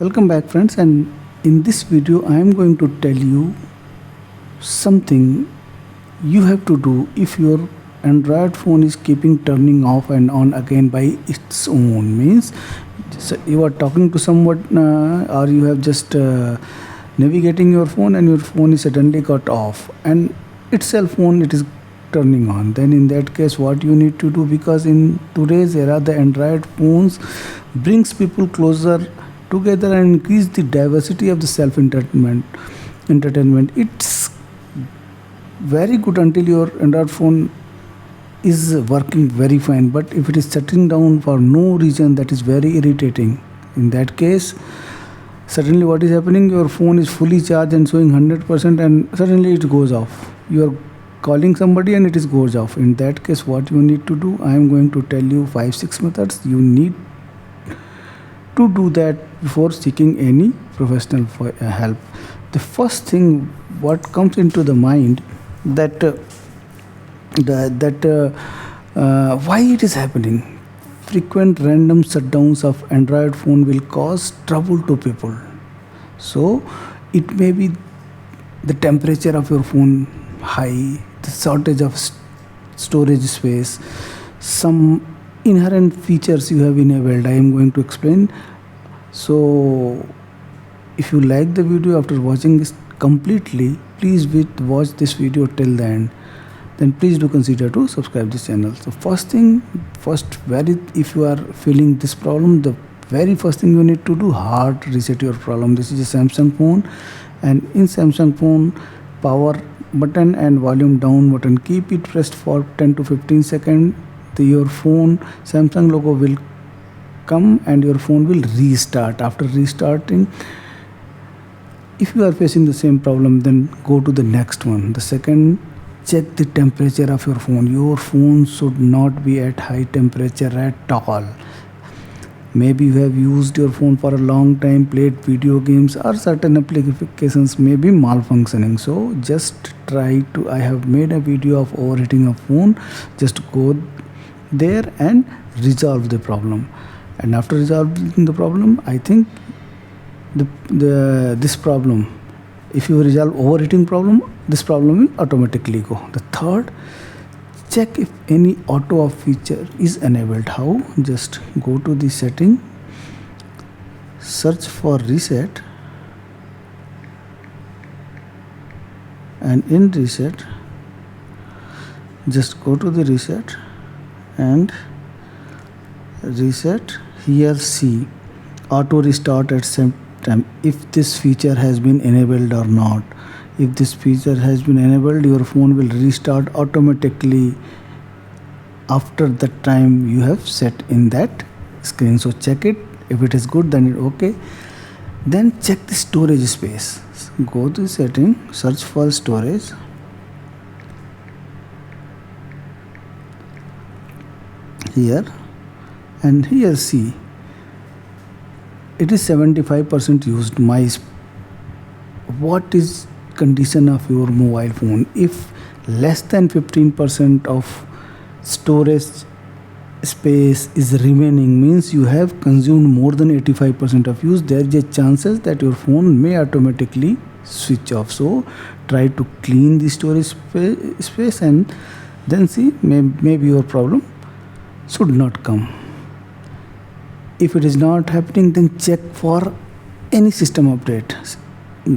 Welcome back friends, and in this video I am going to tell you something you have to do if your Android phone is keeping turning off and on again by its own. Means you are talking to someone, or you have just navigating your phone and your phone is suddenly got off and its cell phone it is turning on. Then in that case what you need to do, because in today's era the Android phones brings people closer together and increase the diversity of the self entertainment. It's very good until your Android phone is working very fine, but if it is shutting down for no reason, that is very irritating. In that case, suddenly what is happening, your phone is fully charged and showing 100%, and suddenly it goes off. You are calling somebody and it is goes off. In that case what you need to do, I am going to tell you 5 6 methods you need to do that before seeking any professional help. The first thing what comes into the mind, that why it is happening. Frequent random shutdowns of Android phone will cause trouble to people. So it may be the temperature of your phone high, the shortage of storage space, some inherent features you have enabled. I am going to explain. So if you like the video after watching this completely, please watch this video till the end. Then please do consider to subscribe this channel. So if you are feeling this problem, the very first thing you need to do, hard reset your problem. This is a Samsung phone, and in Samsung phone, power button and volume down button, keep it pressed for 10 to 15 seconds. Your phone Samsung logo will come and your phone will restart. After restarting, if you are facing the same problem, then go to the next one. The second, check the temperature of your phone. Your phone should not be at high temperature at all. Maybe you have used your phone for a long time, played video games, or certain applications may be malfunctioning. So just try to, I have made a video of overheating a phone. Just go there and resolve the problem. And after resolving the problem, I think this problem, if you resolve overheating problem, this problem will automatically go. The third, check if any auto off feature is enabled. How? Just go to the setting, search for reset, and in reset just go to the reset and reset. Here see auto restart at same time, if this feature has been enabled or not. If this feature has been enabled, your phone will restart automatically after the time you have set in that screen. So check it. If it is good, then it okay. Then check the storage space. Go to setting, search for storage. Here and here see it is 75% used. What is condition of your mobile phone? If less than 15% of storage space is remaining, means you have consumed more than 85% of use. There is a chances that your phone may automatically switch off. So try to clean the storage space and then see, maybe your problem should not come. If it is not happening, then check for any system update.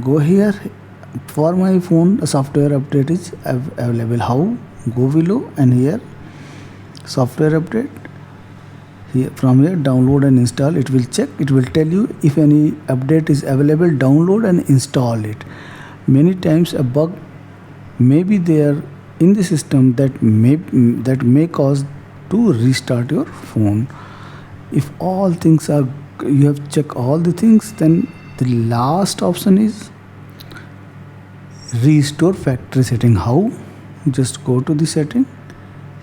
Go here. For my phone, a software update is available. How? Go below and here software update. Here, from here, download and install. It will check. It will tell you if any update is available. Download and install it. Many times a bug may be there in the system that may cause to restart your phone. If all things are, you have checked all the things, then the last option is restore factory setting. How? Just go to the setting,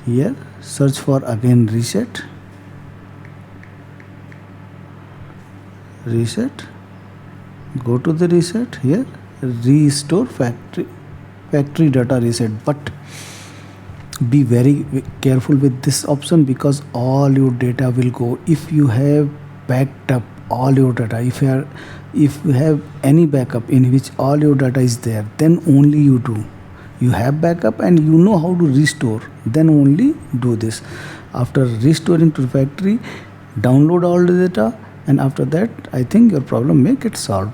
here search for again reset, go to the reset, here restore factory data reset. But be very careful with this option, because all your data will go. If you have backed up all your data. If you have any backup in which all your data is there, then only you have backup and you know how to restore, then only do this. After restoring to the factory, download all the data, and after that I think your problem may get solved.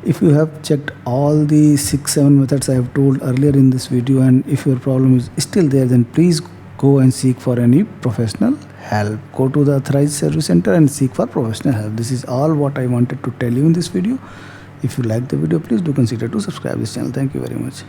If you have checked all the 6-7 methods I have told earlier in this video, and if your problem is still there, then please go and seek for any professional help. Go to the authorized service center and seek for professional help. This is all what I wanted to tell you in this video. If you like the video, please do consider to subscribe this channel. Thank you very much.